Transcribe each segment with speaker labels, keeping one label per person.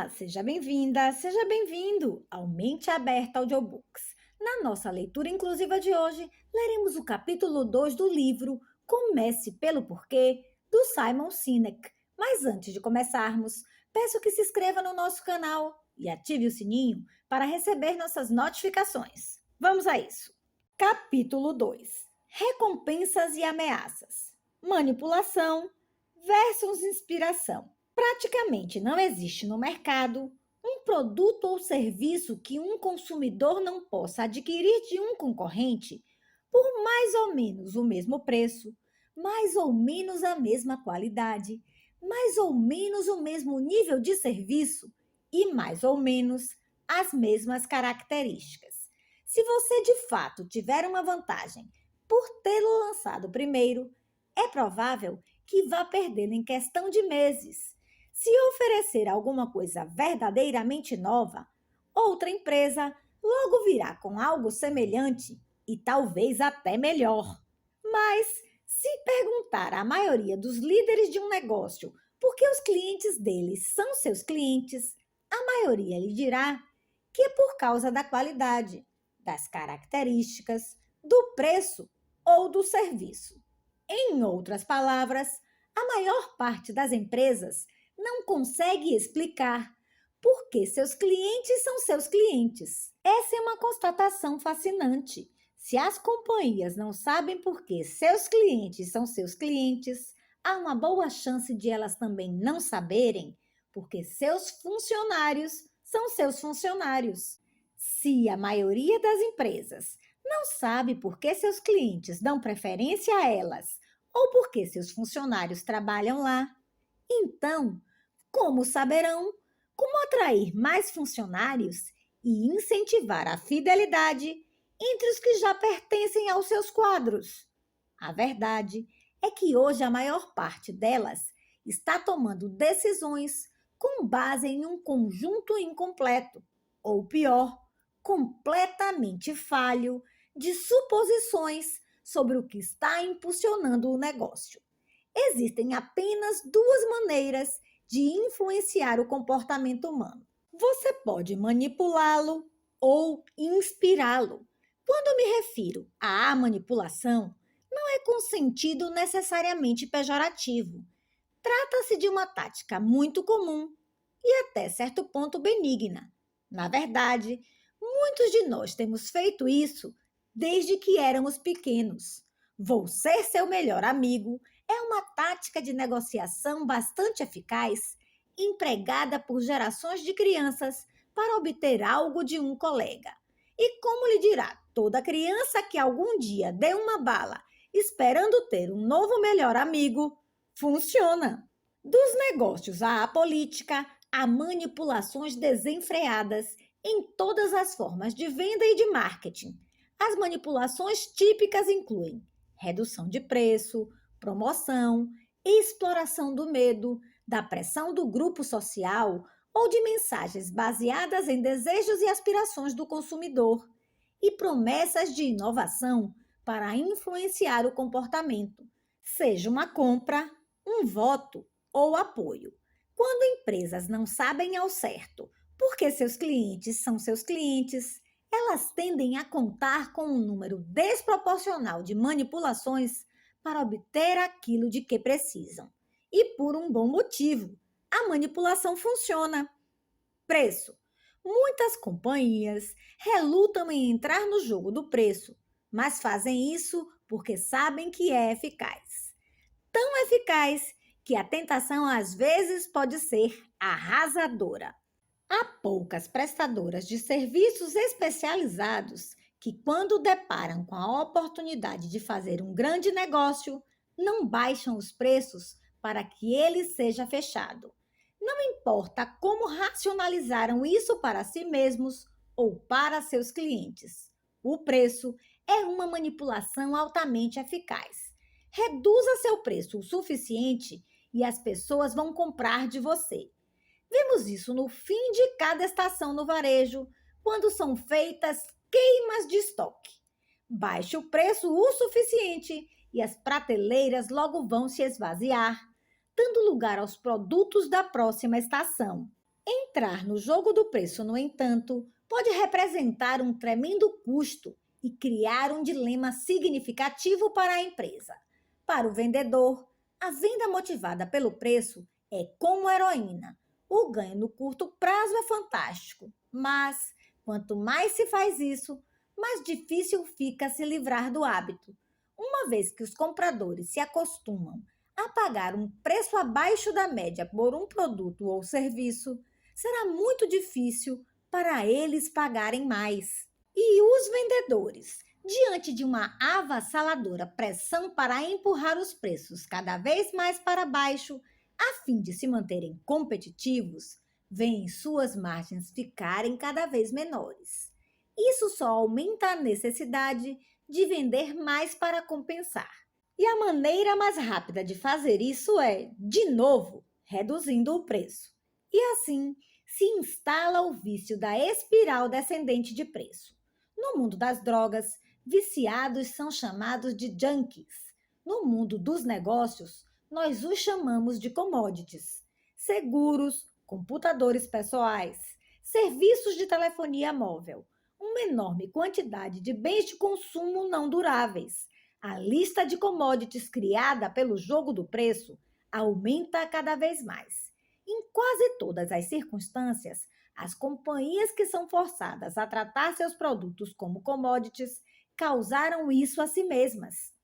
Speaker 1: Olá, seja bem-vinda, seja bem-vindo ao Mente Aberta Audiobooks. Na nossa leitura inclusiva de hoje, leremos o capítulo 2 do livro Comece pelo Porquê, do Simon Sinek. Mas antes de começarmos, peço que se inscreva no nosso canal e ative o sininho para receber nossas notificações. Vamos a isso! Capítulo 2: Recompensas e ameaças. Manipulação versus inspiração. Praticamente não existe no mercado um produto ou serviço que um consumidor não possa adquirir de um concorrente por mais ou menos o mesmo preço, mais ou menos a mesma qualidade, mais ou menos o mesmo nível de serviço e mais ou menos as mesmas características. Se você de fato tiver uma vantagem por tê-lo lançado primeiro, é provável que vá perdê-lo em questão de meses. Se oferecer alguma coisa verdadeiramente nova, outra empresa logo virá com algo semelhante e talvez até melhor. Mas, se perguntar à maioria dos líderes de um negócio por que os clientes deles são seus clientes, a maioria lhe dirá que é por causa da qualidade, das características, do preço ou do serviço. Em outras palavras, a maior parte das empresas não consegue explicar por que seus clientes são seus clientes. Essa é uma constatação fascinante. Se as companhias não sabem por que seus clientes são seus clientes, há uma boa chance de elas também não saberem porque seus funcionários são seus funcionários. Se a maioria das empresas não sabe por que seus clientes dão preferência a elas ou por que seus funcionários trabalham lá, então, como saberão como atrair mais funcionários e incentivar a fidelidade entre os que já pertencem aos seus quadros? A verdade é que hoje a maior parte delas está tomando decisões com base em um conjunto incompleto, ou pior, completamente falho, de suposições sobre o que está impulsionando o negócio. Existem apenas duas maneiras de influenciar o comportamento humano. Você pode manipulá-lo ou inspirá-lo. Quando me refiro à manipulação, não é com sentido necessariamente pejorativo. Trata-se de uma tática muito comum e até certo ponto benigna. Na verdade, muitos de nós temos feito isso desde que éramos pequenos. Vou ser seu melhor amigo é uma tática de negociação bastante eficaz, empregada por gerações de crianças para obter algo de um colega. E como lhe dirá toda criança que algum dia deu uma bala esperando ter um novo melhor amigo, funciona. Dos negócios à política, há manipulações desenfreadas em todas as formas de venda e de marketing. As manipulações típicas incluem redução de preço, promoção, exploração do medo, da pressão do grupo social ou de mensagens baseadas em desejos e aspirações do consumidor e promessas de inovação para influenciar o comportamento, seja uma compra, um voto ou apoio. Quando empresas não sabem ao certo porque seus clientes são seus clientes, elas tendem a contar com um número desproporcional de manipulações para obter aquilo de que precisam. E por um bom motivo, a manipulação funciona. Preço. Muitas companhias relutam em entrar no jogo do preço, mas fazem isso porque sabem que é eficaz. Tão eficaz que a tentação às vezes pode ser arrasadora. Há poucas prestadoras de serviços especializados que, quando deparam com a oportunidade de fazer um grande negócio, não baixam os preços para que ele seja fechado. Não importa como racionalizaram isso para si mesmos ou para seus clientes. O preço é uma manipulação altamente eficaz. Reduza seu preço o suficiente e as pessoas vão comprar de você. Vemos isso no fim de cada estação no varejo, quando são feitas queimas de estoque. Baixe o preço o suficiente e as prateleiras logo vão se esvaziar, dando lugar aos produtos da próxima estação. Entrar no jogo do preço, no entanto, pode representar um tremendo custo e criar um dilema significativo para a empresa. Para o vendedor, a venda motivada pelo preço é como heroína. O ganho no curto prazo é fantástico, mas quanto mais se faz isso, mais difícil fica se livrar do hábito. Uma vez que os compradores se acostumam a pagar um preço abaixo da média por um produto ou serviço, será muito difícil para eles pagarem mais. E os vendedores, diante de uma avassaladora pressão para empurrar os preços cada vez mais para baixo, a fim de se manterem competitivos, veem suas margens ficarem cada vez menores. Isso só aumenta a necessidade de vender mais para compensar. E a maneira mais rápida de fazer isso é, de novo, reduzindo o preço. E assim se instala o vício da espiral descendente de preço. No mundo das drogas, viciados são chamados de junkies. No mundo dos negócios, nós os chamamos de commodities. Seguros, computadores pessoais, serviços de telefonia móvel, uma enorme quantidade de bens de consumo não duráveis. A lista de commodities criada pelo jogo do preço aumenta cada vez mais. Em quase todas as circunstâncias, as companhias que são forçadas a tratar seus produtos como commodities causaram isso a si mesmas.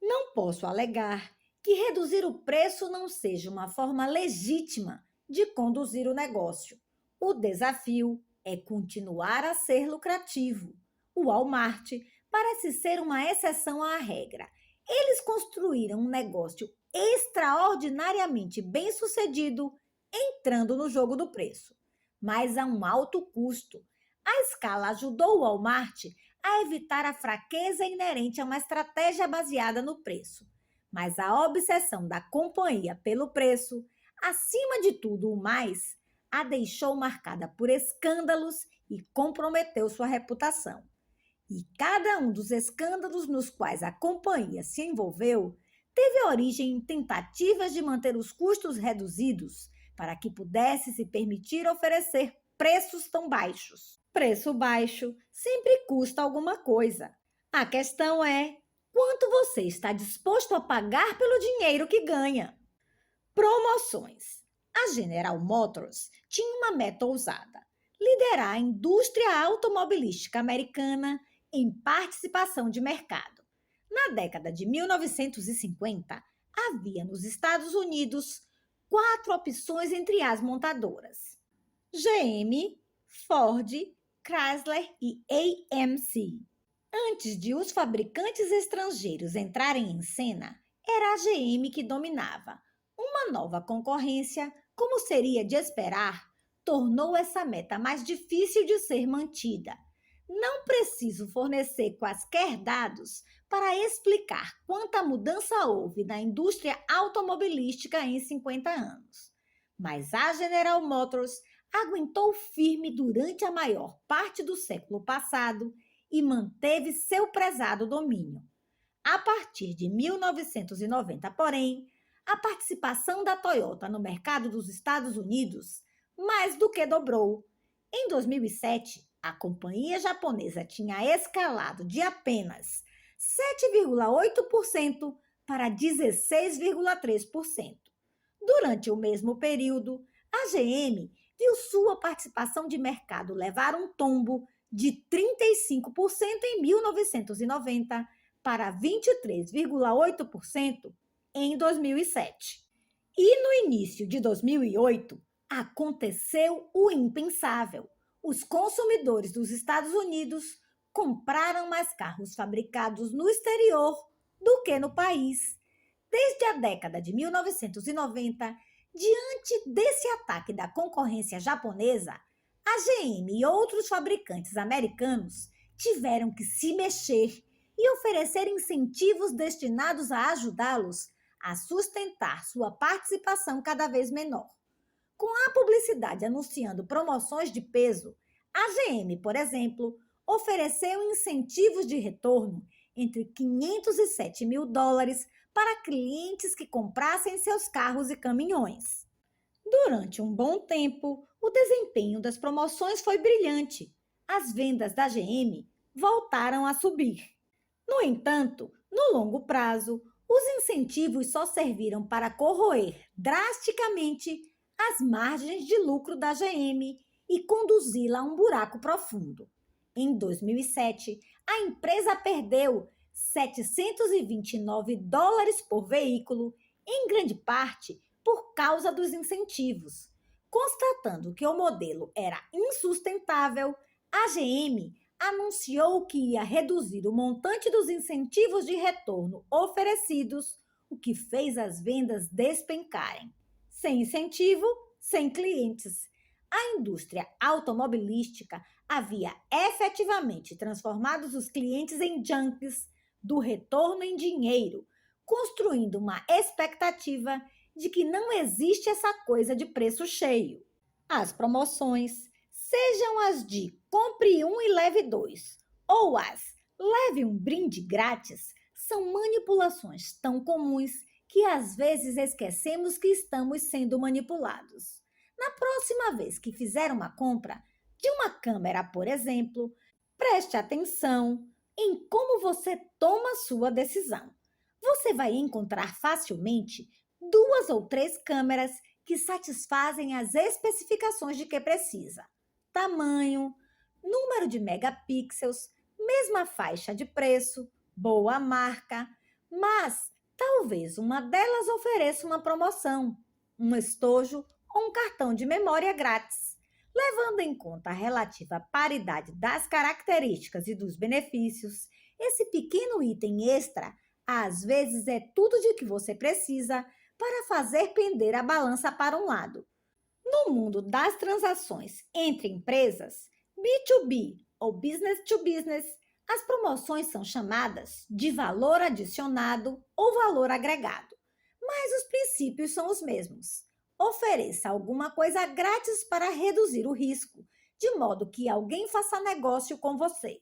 Speaker 1: Não posso alegar que reduzir o preço não seja uma forma legítima de conduzir o negócio. O desafio é continuar a ser lucrativo. O Walmart parece ser uma exceção à regra. Eles construíram um negócio extraordinariamente bem-sucedido entrando no jogo do preço, mas a um alto custo. A escala ajudou o Walmart a evitar a fraqueza inerente a uma estratégia baseada no preço, mas a obsessão da companhia pelo preço, acima de tudo o mais, a deixou marcada por escândalos e comprometeu sua reputação. E cada um dos escândalos nos quais a companhia se envolveu teve origem em tentativas de manter os custos reduzidos para que pudesse se permitir oferecer preços tão baixos. Preço baixo sempre custa alguma coisa. A questão é quanto você está disposto a pagar pelo dinheiro que ganha. Promoções. A General Motors tinha uma meta ousada: liderar a indústria automobilística americana em participação de mercado. Na década de 1950, havia nos Estados Unidos 4 opções entre as montadoras: GM, Ford, Chrysler e AMC. Antes de os fabricantes estrangeiros entrarem em cena, era a GM que dominava. Uma nova concorrência, como seria de esperar, tornou essa meta mais difícil de ser mantida. Não preciso fornecer quaisquer dados para explicar quanta mudança houve na indústria automobilística em 50 anos. Mas a General Motors aguentou firme durante a maior parte do século passado e manteve seu prezado domínio. A partir de 1990, porém, a participação da Toyota no mercado dos Estados Unidos mais do que dobrou. Em 2007, a companhia japonesa tinha escalado de apenas 7,8% para 16,3%. Durante o mesmo período, a GM viu sua participação de mercado levar um tombo de 35% em 1990 para 23,8% em 2007. E no início de 2008, aconteceu o impensável. Os consumidores dos Estados Unidos compraram mais carros fabricados no exterior do que no país. Desde a década de 1990, diante desse ataque da concorrência japonesa, a GM e outros fabricantes americanos tiveram que se mexer e oferecer incentivos destinados a ajudá-los a sustentar sua participação cada vez menor. Com a publicidade anunciando promoções de peso, a GM, por exemplo, ofereceu incentivos de retorno entre $507 mil para clientes que comprassem seus carros e caminhões. Durante um bom tempo, o desempenho das promoções foi brilhante. As vendas da GM voltaram a subir. No entanto, no longo prazo, os incentivos só serviram para corroer drasticamente as margens de lucro da GM e conduzi-la a um buraco profundo. Em 2007, a empresa perdeu US$ 729 por veículo, em grande parte por causa dos incentivos. Constatando que o modelo era insustentável, a GM anunciou que ia reduzir o montante dos incentivos de retorno oferecidos, o que fez as vendas despencarem. Sem incentivo, sem clientes. A indústria automobilística havia efetivamente transformado os clientes em junkies do retorno em dinheiro, construindo uma expectativa de que não existe essa coisa de preço cheio. As promoções, sejam as de compre um e leve dois, ou as leve um brinde grátis, são manipulações tão comuns que às vezes esquecemos que estamos sendo manipulados. Na próxima vez que fizer uma compra de uma câmera, por exemplo, preste atenção em como você toma sua decisão. Você vai encontrar facilmente 2 ou 3 câmeras que satisfazem as especificações de que precisa. Tamanho, número de megapixels, mesma faixa de preço, boa marca, mas talvez uma delas ofereça uma promoção, um estojo ou um cartão de memória grátis. Levando em conta a relativa paridade das características e dos benefícios, esse pequeno item extra às vezes é tudo de que você precisa para fazer pender a balança para um lado. No mundo das transações entre empresas, B2B ou business to business, as promoções são chamadas de valor adicionado ou valor agregado, mas os princípios são os mesmos. Ofereça alguma coisa grátis para reduzir o risco, de modo que alguém faça negócio com você.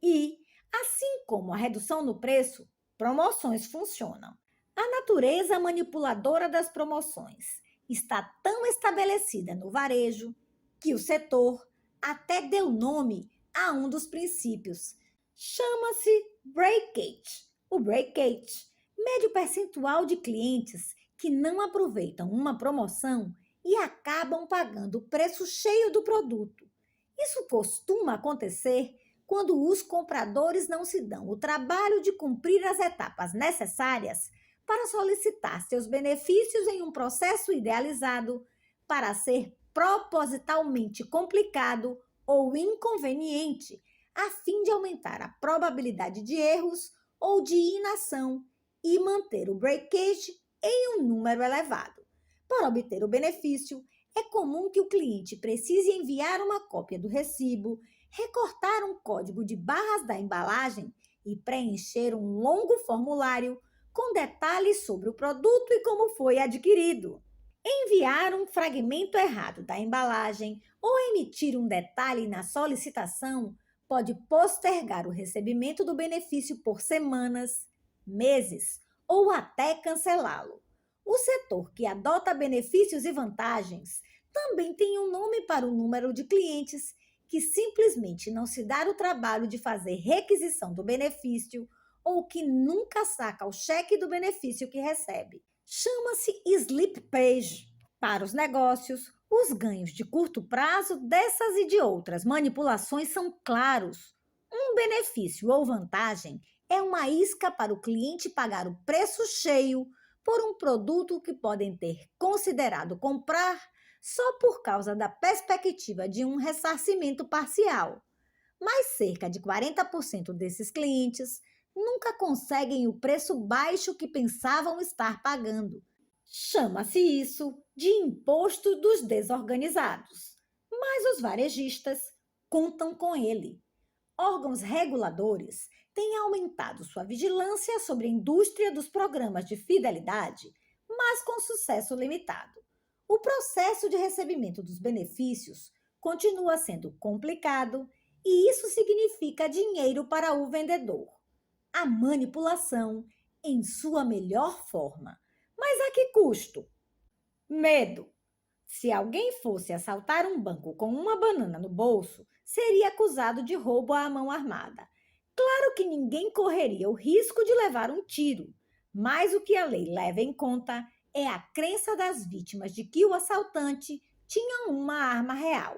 Speaker 1: E, assim como a redução no preço, promoções funcionam. A natureza manipuladora das promoções está tão estabelecida no varejo que o setor até deu nome a um dos princípios. Chama-se breakage. O breakage mede o percentual de clientes que não aproveitam uma promoção e acabam pagando o preço cheio do produto. Isso costuma acontecer quando os compradores não se dão o trabalho de cumprir as etapas necessárias para solicitar seus benefícios em um processo idealizado para ser propositalmente complicado ou inconveniente, a fim de aumentar a probabilidade de erros ou de inação e manter o breakage em um número elevado. Para obter o benefício, é comum que o cliente precise enviar uma cópia do recibo, recortar um código de barras da embalagem e preencher um longo formulário com detalhes sobre o produto e como foi adquirido. Enviar um fragmento errado da embalagem ou emitir um detalhe na solicitação pode postergar o recebimento do benefício por semanas, meses ou até cancelá-lo. O setor que adota benefícios e vantagens também tem um nome para o número de clientes que simplesmente não se dá o trabalho de fazer requisição do benefício ou que nunca saca o cheque do benefício que recebe. Chama-se Sleep Page. Para os negócios, os ganhos de curto prazo dessas e de outras manipulações são claros. Um benefício ou vantagem é uma isca para o cliente pagar o preço cheio por um produto que podem ter considerado comprar só por causa da perspectiva de um ressarcimento parcial. Mas cerca de 40% desses clientes nunca conseguem o preço baixo que pensavam estar pagando. Chama-se isso de imposto dos desorganizados. Mas os varejistas contam com ele. Órgãos reguladores têm aumentado sua vigilância sobre a indústria dos programas de fidelidade, mas com sucesso limitado. O processo de recebimento dos benefícios continua sendo complicado e isso significa dinheiro para o vendedor. A manipulação em sua melhor forma. Mas a que custo? Medo. Se alguém fosse assaltar um banco com uma banana no bolso, seria acusado de roubo à mão armada. Claro que ninguém correria o risco de levar um tiro, mas o que a lei leva em conta é a crença das vítimas de que o assaltante tinha uma arma real.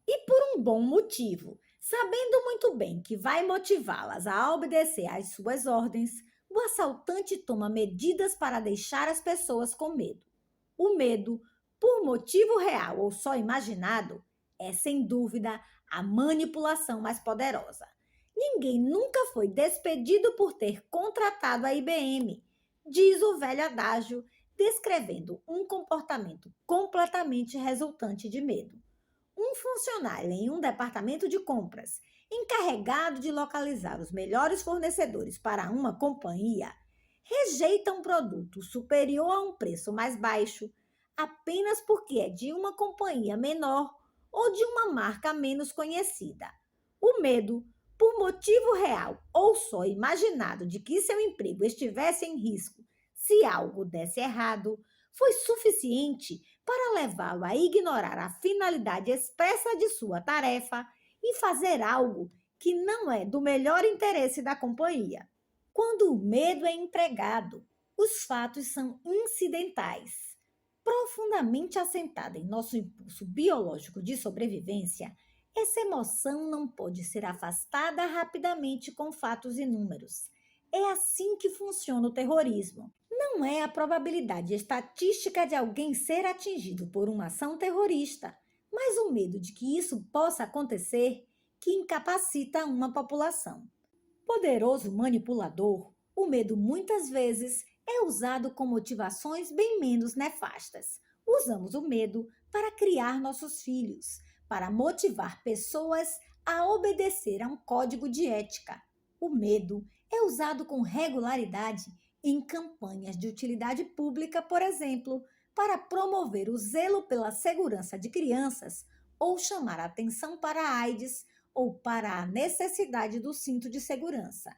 Speaker 1: E por um bom motivo, sabendo muito bem que vai motivá-las a obedecer às suas ordens, o assaltante toma medidas para deixar as pessoas com medo. O medo, por motivo real ou só imaginado, é sem dúvida a manipulação mais poderosa. Ninguém nunca foi despedido por ter contratado a IBM, diz o velho adágio, descrevendo um comportamento completamente resultante de medo. Um funcionário em um departamento de compras, encarregado de localizar os melhores fornecedores para uma companhia, rejeita um produto superior a um preço mais baixo apenas porque é de uma companhia menor ou de uma marca menos conhecida. O medo, por motivo real ou só imaginado de que seu emprego estivesse em risco se algo desse errado, foi suficiente para levá-lo a ignorar a finalidade expressa de sua tarefa e fazer algo que não é do melhor interesse da companhia. Quando o medo é empregado, os fatos são incidentais. Profundamente assentada em nosso impulso biológico de sobrevivência, essa emoção não pode ser afastada rapidamente com fatos inúmeros. É assim que funciona o terrorismo. Não é a probabilidade estatística de alguém ser atingido por uma ação terrorista, mas o medo de que isso possa acontecer que incapacita uma população. Poderoso manipulador, o medo muitas vezes é usado com motivações bem menos nefastas. Usamos o medo para criar nossos filhos, para motivar pessoas a obedecer a um código de ética. O medo é usado com regularidade em campanhas de utilidade pública, por exemplo, para promover o zelo pela segurança de crianças ou chamar a atenção para a AIDS ou para a necessidade do cinto de segurança.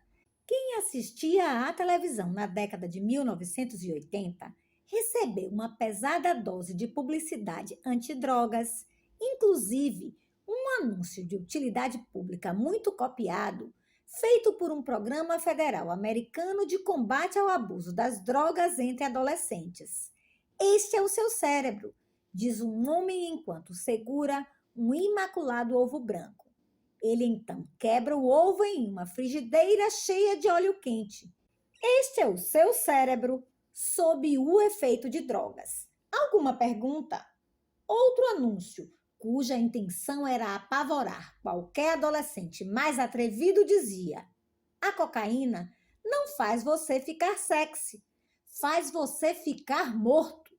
Speaker 1: Quem assistia à televisão na década de 1980 recebeu uma pesada dose de publicidade antidrogas, inclusive um anúncio de utilidade pública muito copiado, feito por um programa federal americano de combate ao abuso das drogas entre adolescentes. Este é o seu cérebro, diz um homem enquanto segura um imaculado ovo branco. Ele então quebra o ovo em uma frigideira cheia de óleo quente. Este é o seu cérebro sob o efeito de drogas. Alguma pergunta? Outro anúncio, cuja intenção era apavorar qualquer adolescente mais atrevido, dizia: a cocaína não faz você ficar sexy, faz você ficar morto.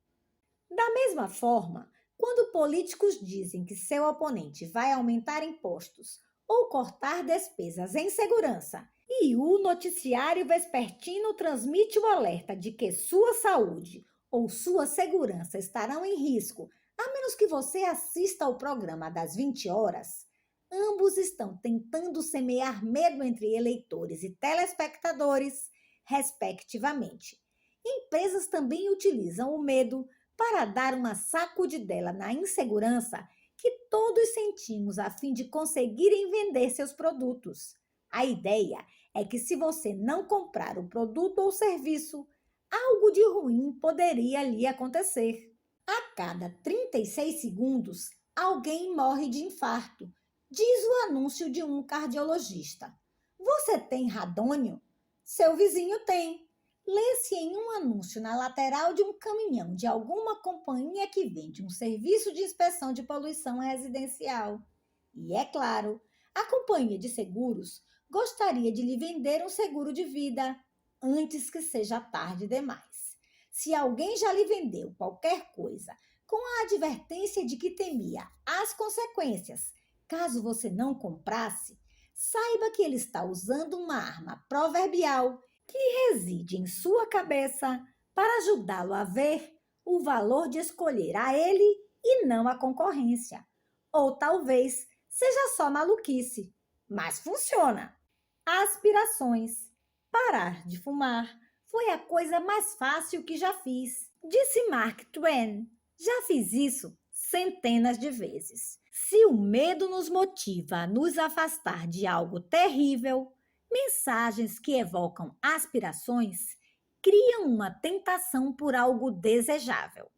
Speaker 1: Da mesma forma, quando políticos dizem que seu oponente vai aumentar impostos ou cortar despesas em segurança, e o noticiário vespertino transmite o alerta de que sua saúde ou sua segurança estarão em risco, a menos que você assista ao programa das 20 horas, ambos estão tentando semear medo entre eleitores e telespectadores, respectivamente. Empresas também utilizam o medo para dar uma sacudidela na insegurança que todos sentimos a fim de conseguirem vender seus produtos. A ideia é que se você não comprar o produto ou serviço, algo de ruim poderia lhe acontecer. A cada 36 segundos, alguém morre de infarto, diz o anúncio de um cardiologista. Você tem radônio? Seu vizinho tem. Lê-se em um anúncio na lateral de um caminhão de alguma companhia que vende um serviço de inspeção de poluição residencial. E é claro, a companhia de seguros gostaria de lhe vender um seguro de vida antes que seja tarde demais. Se alguém já lhe vendeu qualquer coisa com a advertência de que temia as consequências caso você não comprasse, saiba que ele está usando uma arma proverbial que reside em sua cabeça para ajudá-lo a ver o valor de escolher a ele e não a concorrência. Ou talvez seja só maluquice, mas funciona. Aspirações. Parar de fumar foi a coisa mais fácil que já fiz, disse Mark Twain. Já fiz isso centenas de vezes. Se o medo nos motiva a nos afastar de algo terrível, mensagens que evocam aspirações criam uma tentação por algo desejável.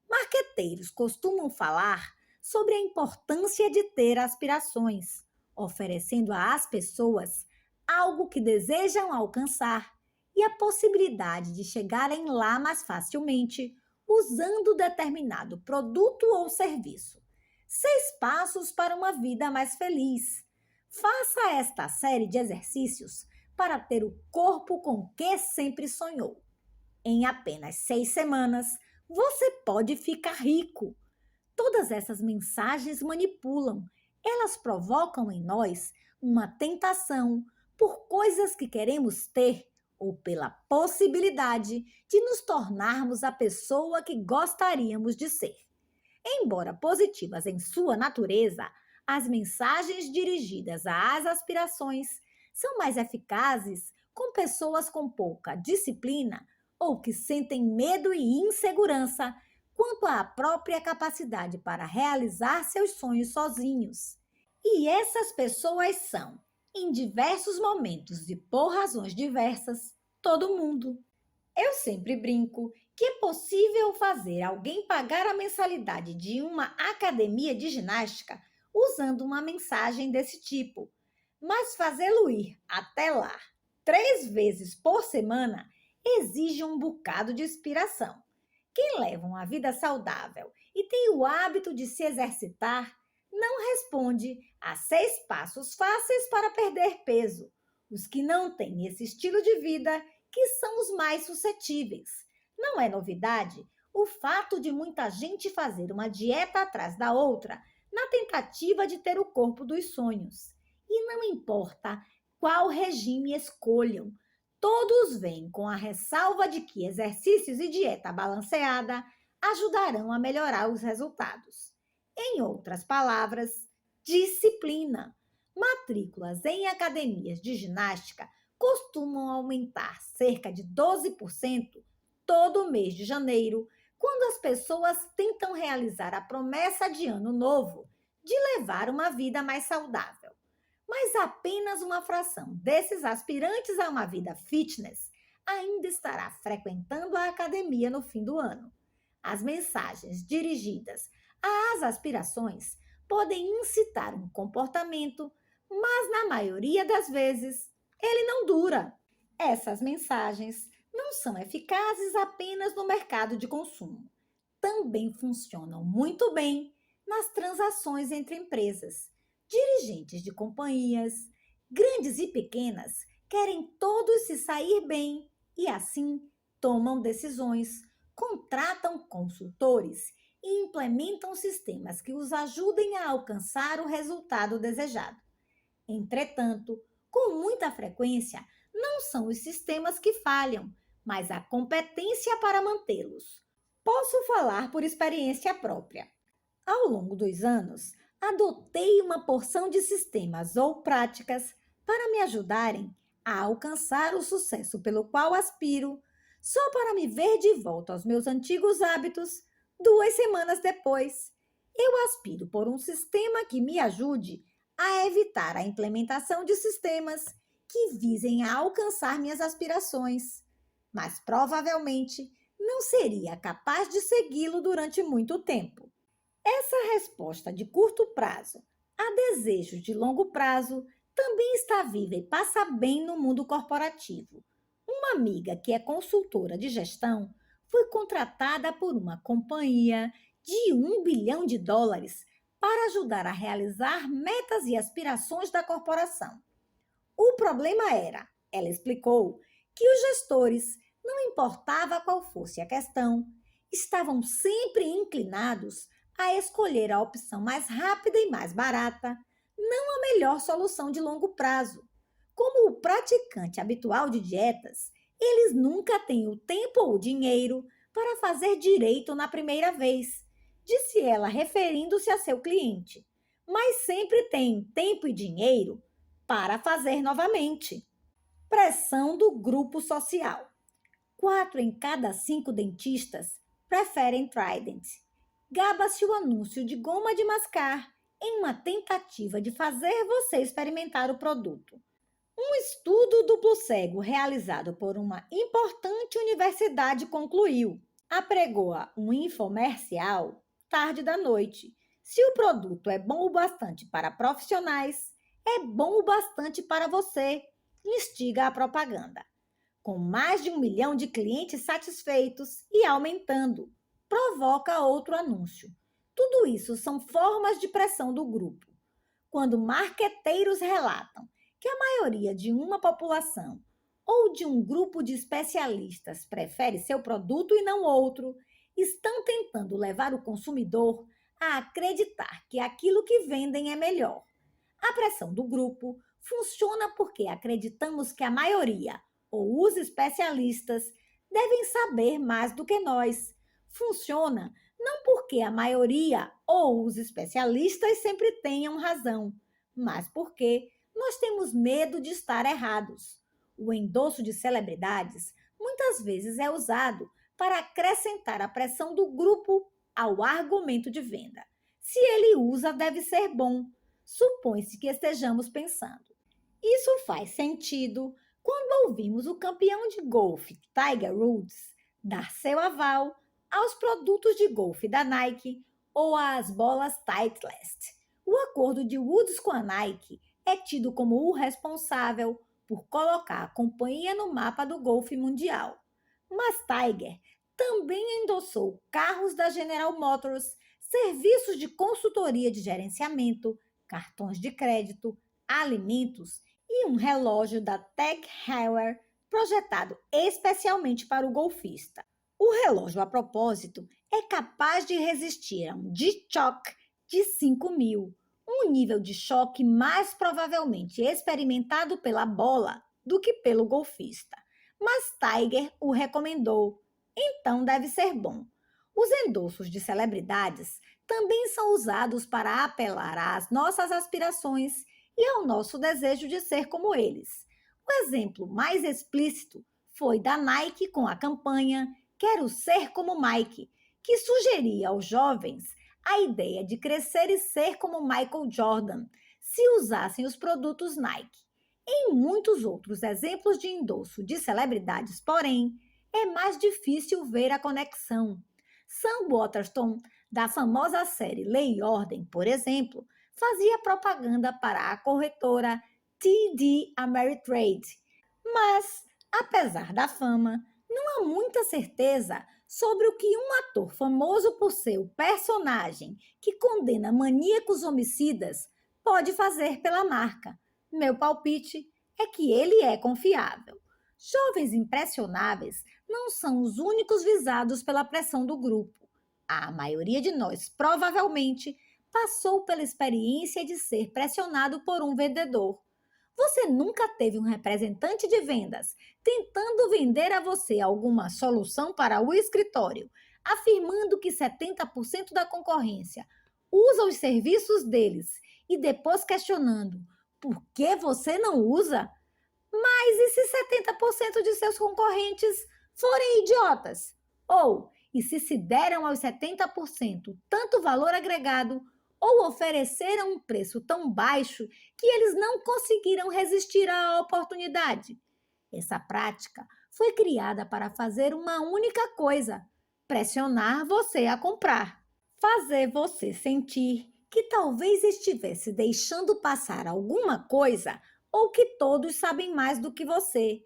Speaker 1: Marqueteiros costumam falar sobre a importância de ter aspirações, oferecendo às pessoas algo que desejam alcançar e a possibilidade de chegarem lá mais facilmente usando determinado produto ou serviço. 6 passos para uma vida mais feliz. Faça esta série de exercícios para ter o corpo com que sempre sonhou. Em apenas 6 semanas, você pode ficar rico. Todas essas mensagens manipulam. Elas provocam em nós uma tentação por coisas que queremos ter ou pela possibilidade de nos tornarmos a pessoa que gostaríamos de ser. Embora positivas em sua natureza, as mensagens dirigidas às aspirações são mais eficazes com pessoas com pouca disciplina ou que sentem medo e insegurança quanto à própria capacidade para realizar seus sonhos sozinhos. E essas pessoas são, em diversos momentos e por razões diversas, todo mundo. Eu sempre brinco que é possível fazer alguém pagar a mensalidade de uma academia de ginástica usando uma mensagem desse tipo, mas fazê-lo ir até lá 3 vezes por semana exige um bocado de inspiração. Quem leva uma vida saudável e tem o hábito de se exercitar não responde a 6 passos fáceis para perder peso. Os que não têm esse estilo de vida que são os mais suscetíveis. Não é novidade o fato de muita gente fazer uma dieta atrás da outra na tentativa de ter o corpo dos sonhos. E não importa qual regime escolham, todos vêm com a ressalva de que exercícios e dieta balanceada ajudarão a melhorar os resultados. Em outras palavras, disciplina. Matrículas em academias de ginástica costumam aumentar cerca de 12% todo mês de janeiro, quando as pessoas tentam realizar a promessa de ano novo de levar uma vida mais saudável. Mas apenas uma fração desses aspirantes a uma vida fitness ainda estará frequentando a academia no fim do ano. As mensagens dirigidas às aspirações podem incitar um comportamento, mas na maioria das vezes ele não dura. Essas mensagens não são eficazes apenas no mercado de consumo. Também funcionam muito bem nas transações entre empresas. Dirigentes de companhias, grandes e pequenas, querem todos se sair bem e, assim, tomam decisões, contratam consultores e implementam sistemas que os ajudem a alcançar o resultado desejado. Entretanto, com muita frequência, não são os sistemas que falham, mas a competência para mantê-los. Posso falar por experiência própria. Ao longo dos anos, adotei uma porção de sistemas ou práticas para me ajudarem a alcançar o sucesso pelo qual aspiro, só para me ver de volta aos meus antigos hábitos 2 semanas depois. Eu aspiro por um sistema que me ajude a evitar a implementação de sistemas que visem a alcançar minhas aspirações, mas provavelmente não seria capaz de segui-lo durante muito tempo. Essa resposta de curto prazo a desejos de longo prazo também está viva e passa bem no mundo corporativo. Uma amiga que é consultora de gestão foi contratada por uma companhia de US$ 1 bilhão para ajudar a realizar metas e aspirações da corporação. O problema era, ela explicou, que os gestores, não importava qual fosse a questão, estavam sempre inclinados a escolher a opção mais rápida e mais barata, não a melhor solução de longo prazo. Como o praticante habitual de dietas, eles nunca têm o tempo ou o dinheiro para fazer direito na primeira vez, disse ela referindo-se a seu cliente, mas sempre têm tempo e dinheiro para fazer novamente. Pressão do grupo social. 4 em cada 5 dentistas preferem Trident. gaba-se o anúncio de goma de mascar em uma tentativa de fazer você experimentar o produto. Um estudo duplo cego realizado por uma importante universidade concluiu, apregoa um infomercial tarde da noite. Se o produto é bom o bastante para profissionais, é bom o bastante para você, instiga a propaganda. Com mais de 1 milhão de clientes satisfeitos e aumentando, provoca outro anúncio. Tudo isso são formas de pressão do grupo. Quando marqueteiros relatam que a maioria de uma população ou de um grupo de especialistas prefere seu produto e não outro, estão tentando levar o consumidor a acreditar que aquilo que vendem é melhor. A pressão do grupo funciona porque acreditamos que a maioria, ou os especialistas, devem saber mais do que nós. Funciona não porque a maioria ou os especialistas sempre tenham razão, mas porque nós temos medo de estar errados. O endosso de celebridades muitas vezes é usado para acrescentar a pressão do grupo ao argumento de venda. Se ele usa, deve ser bom. Supõe-se que estejamos pensando. Isso faz sentido quando ouvimos o campeão de golfe Tiger Woods dar seu aval aos produtos de golfe da Nike ou às bolas Titleist. O acordo de Woods com a Nike é tido como o responsável por colocar a companhia no mapa do golfe mundial. Mas Tiger também endossou carros da General Motors, serviços de consultoria de gerenciamento, cartões de crédito, alimentos e um relógio da Tag Heuer projetado especialmente para o golfista. O relógio, a propósito, é capaz de resistir a um D-Shock de 5.000, um nível de choque mais provavelmente experimentado pela bola do que pelo golfista. Mas Tiger o recomendou, então deve ser bom. Os endossos de celebridades também são usados para apelar às nossas aspirações e ao nosso desejo de ser como eles. O exemplo mais explícito foi da Nike com a campanha Quero Ser Como Mike, que sugeria aos jovens a ideia de crescer e ser como Michael Jordan, se usassem os produtos Nike. Em muitos outros exemplos de endosso de celebridades, porém, é mais difícil ver a conexão. Sam Waterston, da famosa série Lei e Ordem, por exemplo, fazia propaganda para a corretora TD Ameritrade. Mas, apesar da fama, não há muita certeza sobre o que um ator famoso por seu personagem que condena maníacos homicidas pode fazer pela marca. Meu palpite é que ele é confiável. Jovens impressionáveis não são os únicos visados pela pressão do grupo. A maioria de nós provavelmente passou pela experiência de ser pressionado por um vendedor. Você nunca teve um representante de vendas tentando vender a você alguma solução para o escritório, afirmando que 70% da concorrência usa os serviços deles e depois questionando por que você não usa? Mas e se 70% de seus concorrentes forem idiotas? Ou, e se deram aos 70% tanto valor agregado ou ofereceram um preço tão baixo que eles não conseguiram resistir à oportunidade? Essa prática foi criada para fazer uma única coisa: pressionar você a comprar. Fazer você sentir que talvez estivesse deixando passar alguma coisa ou que todos sabem mais do que você.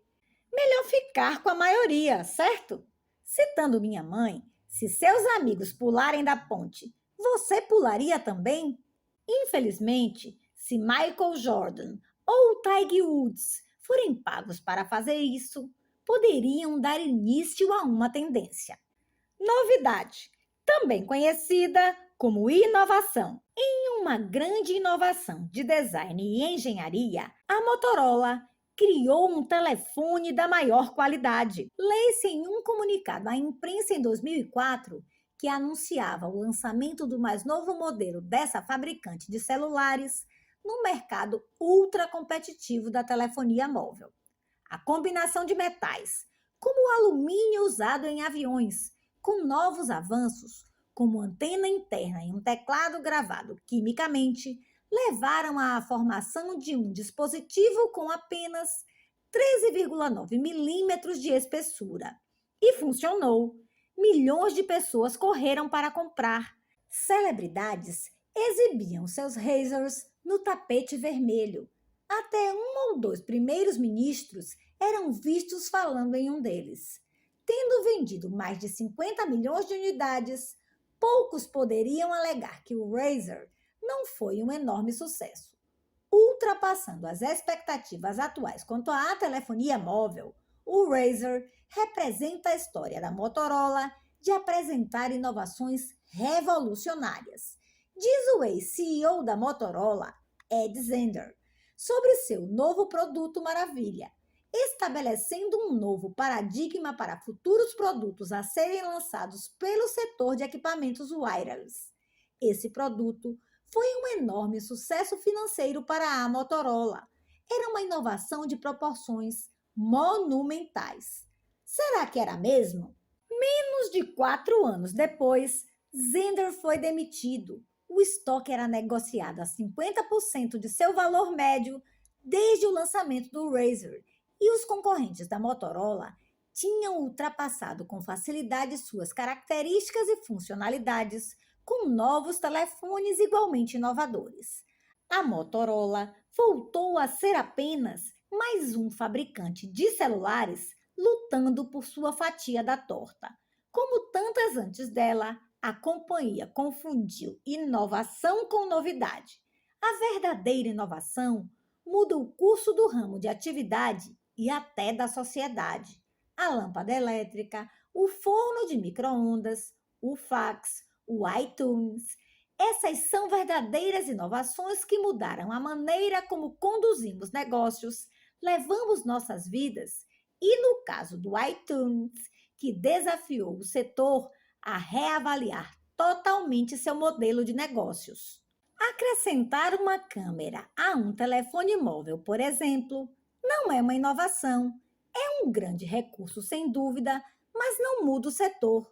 Speaker 1: Melhor ficar com a maioria, certo? Citando minha mãe, se seus amigos pularem da ponte, você pularia também? Infelizmente, se Michael Jordan ou Tiger Woods forem pagos para fazer isso, poderiam dar início a uma tendência. Novidade, também conhecida como inovação. Em uma grande inovação de design e engenharia, a Motorola criou um telefone da maior qualidade. Lê-se em um comunicado à imprensa em 2004 que anunciava o lançamento do mais novo modelo dessa fabricante de celulares no mercado ultra competitivo da telefonia móvel. A combinação de metais, como o alumínio usado em aviões, com novos avanços, como antena interna e um teclado gravado quimicamente, levaram à formação de um dispositivo com apenas 13,9 milímetros de espessura. E funcionou. Milhões de pessoas correram para comprar. Celebridades exibiam seus razors no tapete vermelho. Até um ou dois primeiros ministros eram vistos falando em um deles. Tendo vendido mais de 50 milhões de unidades, poucos poderiam alegar que o Razr não foi um enorme sucesso. Ultrapassando as expectativas atuais quanto à telefonia móvel, o Razr representa a história da Motorola de apresentar inovações revolucionárias. Diz o ex-CEO da Motorola, Ed Zender, sobre seu novo produto Maravilha, estabelecendo um novo paradigma para futuros produtos a serem lançados pelo setor de equipamentos wireless. Esse produto foi um enorme sucesso financeiro para a Motorola. Era uma inovação de proporções monumentais. Será que era mesmo? Menos de 4 anos depois, Zender foi demitido. O estoque era negociado a 50% de seu valor médio desde o lançamento do Razr, e os concorrentes da Motorola tinham ultrapassado com facilidade suas características e funcionalidades com novos telefones igualmente inovadores. A Motorola voltou a ser apenas mais um fabricante de celulares lutando por sua fatia da torta. Como tantas antes dela, a companhia confundiu inovação com novidade. A verdadeira inovação muda o curso do ramo de atividade e até da sociedade. A lâmpada elétrica, o forno de micro-ondas, o fax, o iTunes. Essas são verdadeiras inovações que mudaram a maneira como conduzimos negócios, levamos nossas vidas e, no caso do iTunes, que desafiou o setor a reavaliar totalmente seu modelo de negócios. Acrescentar uma câmera a um telefone móvel, por exemplo, não é uma inovação. É um grande recurso, sem dúvida, mas não muda o setor.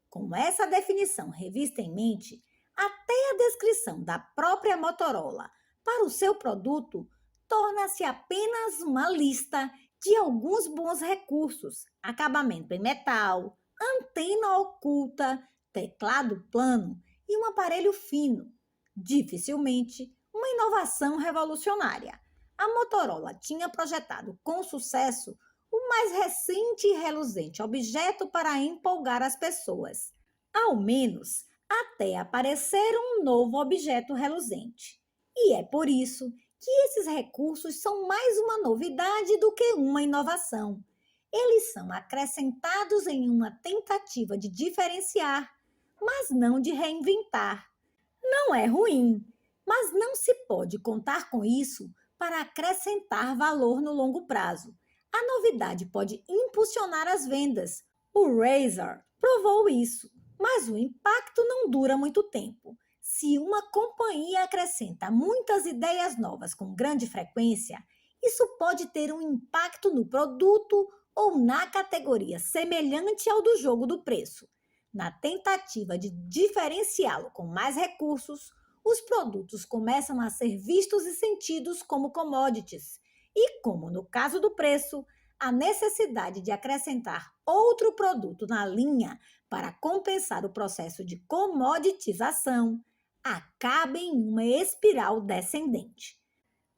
Speaker 1: Com essa definição revista em mente, até a descrição da própria Motorola para o seu produto torna-se apenas uma lista de alguns bons recursos: acabamento em metal, antena oculta, teclado plano e um aparelho fino. Dificilmente uma inovação revolucionária. A Motorola tinha projetado com sucesso o mais recente e reluzente objeto para empolgar as pessoas, ao menos até aparecer um novo objeto reluzente. E é por isso que esses recursos são mais uma novidade do que uma inovação. Eles são acrescentados em uma tentativa de diferenciar, mas não de reinventar. Não é ruim, mas não se pode contar com isso para acrescentar valor no longo prazo. A novidade pode impulsionar as vendas. O Razr provou isso, mas o impacto não dura muito tempo. Se uma companhia acrescenta muitas ideias novas com grande frequência, isso pode ter um impacto no produto ou na categoria semelhante ao do jogo do preço. Na tentativa de diferenciá-lo com mais recursos, os produtos começam a ser vistos e sentidos como commodities. E, como no caso do preço, a necessidade de acrescentar outro produto na linha para compensar o processo de comoditização acaba em uma espiral descendente.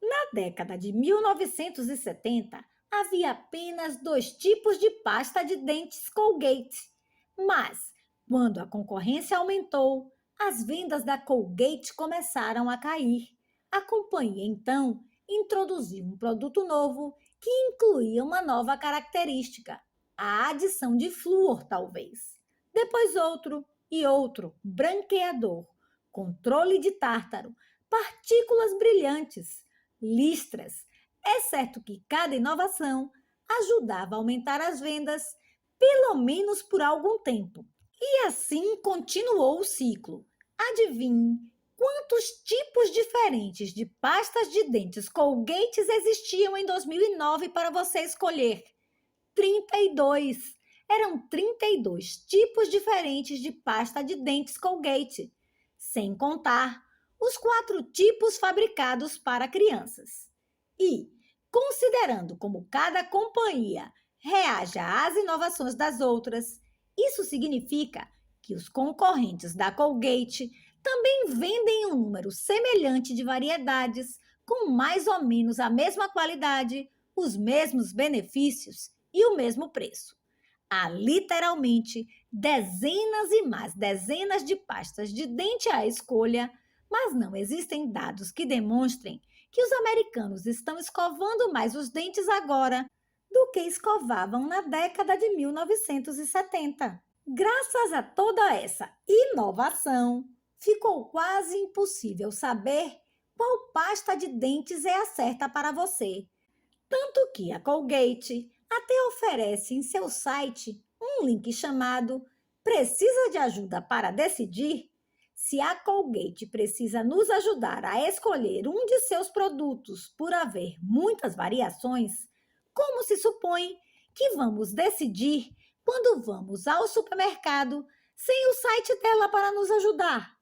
Speaker 1: Na década de 1970, havia apenas 2 tipos de pasta de dentes Colgate, mas quando a concorrência aumentou, as vendas da Colgate começaram a cair. A companhia, então, introduziu um produto novo que incluía uma nova característica, a adição de flúor, talvez. Depois outro e outro, branqueador, controle de tártaro, partículas brilhantes, listras. É certo que cada inovação ajudava a aumentar as vendas, pelo menos por algum tempo. E assim continuou o ciclo. Adivinhe quantos tipos diferentes de pastas de dentes Colgate existiam em 2009 para você escolher? 32. eram 32 tipos diferentes de pasta de dentes Colgate, sem contar os 4 tipos fabricados para crianças. E, considerando como cada companhia reage às inovações das outras, isso significa que os concorrentes da Colgate também vendem um número semelhante de variedades com mais ou menos a mesma qualidade, os mesmos benefícios e o mesmo preço. Há literalmente dezenas e mais dezenas de pastas de dente à escolha, mas não existem dados que demonstrem que os americanos estão escovando mais os dentes agora do que escovavam na década de 1970. Graças a toda essa inovação, ficou quase impossível saber qual pasta de dentes é a certa para você. Tanto que a Colgate até oferece em seu site um link chamado Precisa de ajuda para decidir? Se a Colgate precisa nos ajudar a escolher um de seus produtos por haver muitas variações, como se supõe que vamos decidir quando vamos ao supermercado sem o site dela para nos ajudar?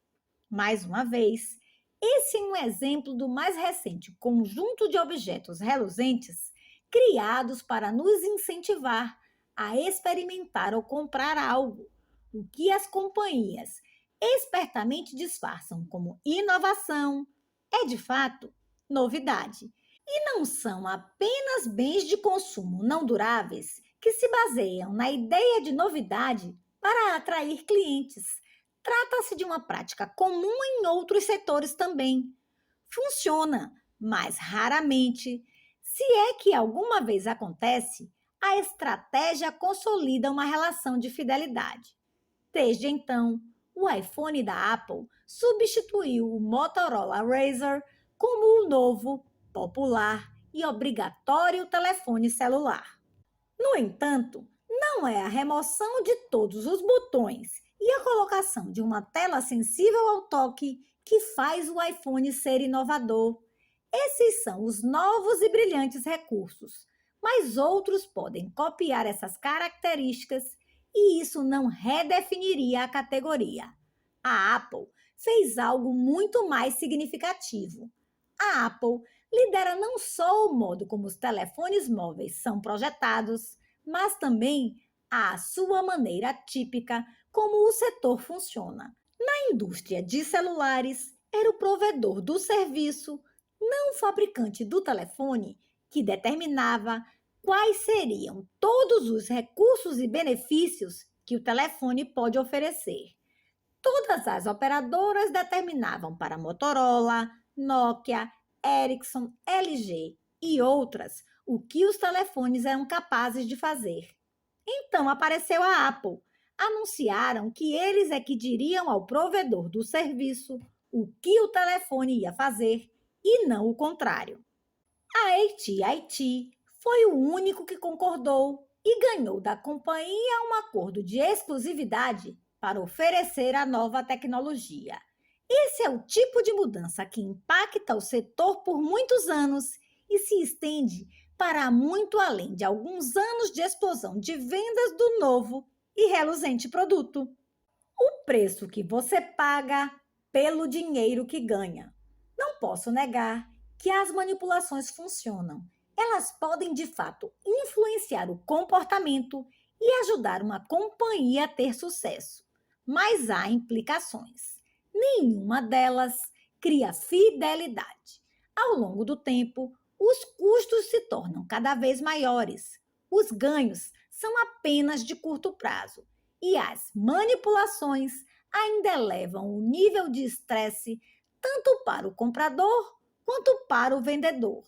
Speaker 1: Mais uma vez, esse é um exemplo do mais recente conjunto de objetos reluzentes criados para nos incentivar a experimentar ou comprar algo, o que as companhias espertamente disfarçam como inovação, é de fato novidade. E não são apenas bens de consumo não duráveis que se baseiam na ideia de novidade para atrair clientes. Trata-se de uma prática comum em outros setores também. Funciona, mas raramente. Se é que alguma vez acontece, a estratégia consolida uma relação de fidelidade. Desde então, o iPhone da Apple substituiu o Motorola Razr como o novo, popular e obrigatório telefone celular. No entanto, não é a remoção de todos os botões e a colocação de uma tela sensível ao toque que faz o iPhone ser inovador. Esses são os novos e brilhantes recursos, mas outros podem copiar essas características e isso não redefiniria a categoria. A Apple fez algo muito mais significativo. A Apple lidera não só o modo como os telefones móveis são projetados, mas também a sua maneira típica como o setor funciona. Na indústria de celulares, era o provedor do serviço, não o fabricante do telefone, que determinava quais seriam todos os recursos e benefícios que o telefone pode oferecer. Todas as operadoras determinavam para Motorola, Nokia, Ericsson, LG e outras o que os telefones eram capazes de fazer. Então apareceu a Apple. Anunciaram que eles é que diriam ao provedor do serviço o que o telefone ia fazer e não o contrário. A AT&T foi o único que concordou e ganhou da companhia um acordo de exclusividade para oferecer a nova tecnologia. Esse é o tipo de mudança que impacta o setor por muitos anos e se estende para muito além de alguns anos de explosão de vendas do novo e reluzente produto. O preço que você paga pelo dinheiro que ganha. Não posso negar que as manipulações funcionam. Elas podem, de fato, influenciar o comportamento e ajudar uma companhia a ter sucesso. Mas há implicações. Nenhuma delas cria fidelidade. Ao longo do tempo, os custos se tornam cada vez maiores. Os ganhos são apenas de curto prazo e as manipulações ainda elevam o nível de estresse tanto para o comprador quanto para o vendedor.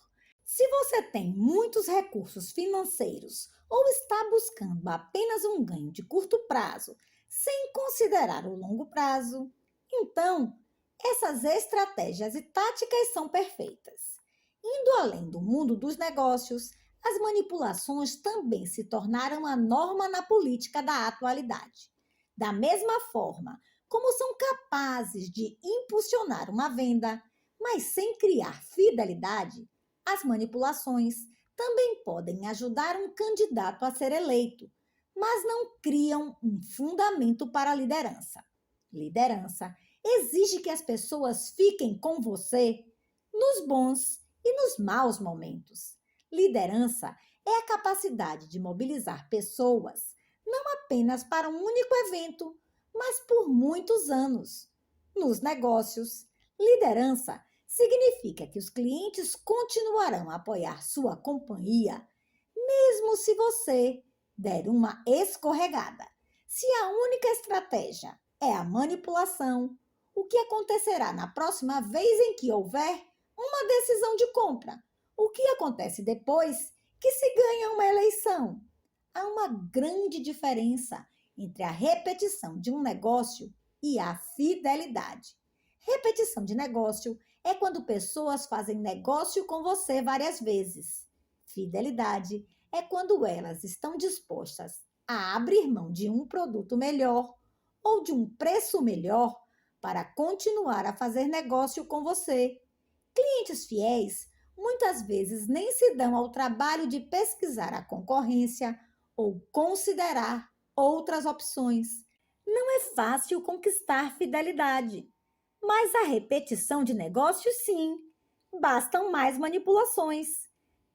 Speaker 1: Se você tem muitos recursos financeiros ou está buscando apenas um ganho de curto prazo, sem considerar o longo prazo, então essas estratégias e táticas são perfeitas. Indo além do mundo dos negócios, as manipulações também se tornaram a norma na política da atualidade. Da mesma forma como são capazes de impulsionar uma venda, mas sem criar fidelidade, as manipulações também podem ajudar um candidato a ser eleito, mas não criam um fundamento para a liderança. Liderança exige que as pessoas fiquem com você nos bons e nos maus momentos. Liderança é a capacidade de mobilizar pessoas não apenas para um único evento, mas por muitos anos. Nos negócios, liderança significa que os clientes continuarão a apoiar sua companhia, mesmo se você der uma escorregada. Se a única estratégia é a manipulação, o que acontecerá na próxima vez em que houver uma decisão de compra? O que acontece depois que se ganha uma eleição? Há uma grande diferença entre a repetição de um negócio e a fidelidade. Repetição de negócio é quando pessoas fazem negócio com você várias vezes. Fidelidade é quando elas estão dispostas a abrir mão de um produto melhor ou de um preço melhor para continuar a fazer negócio com você. Clientes fiéis muitas vezes nem se dão ao trabalho de pesquisar a concorrência ou considerar outras opções. Não é fácil conquistar fidelidade, mas a repetição de negócios, sim. Bastam mais manipulações.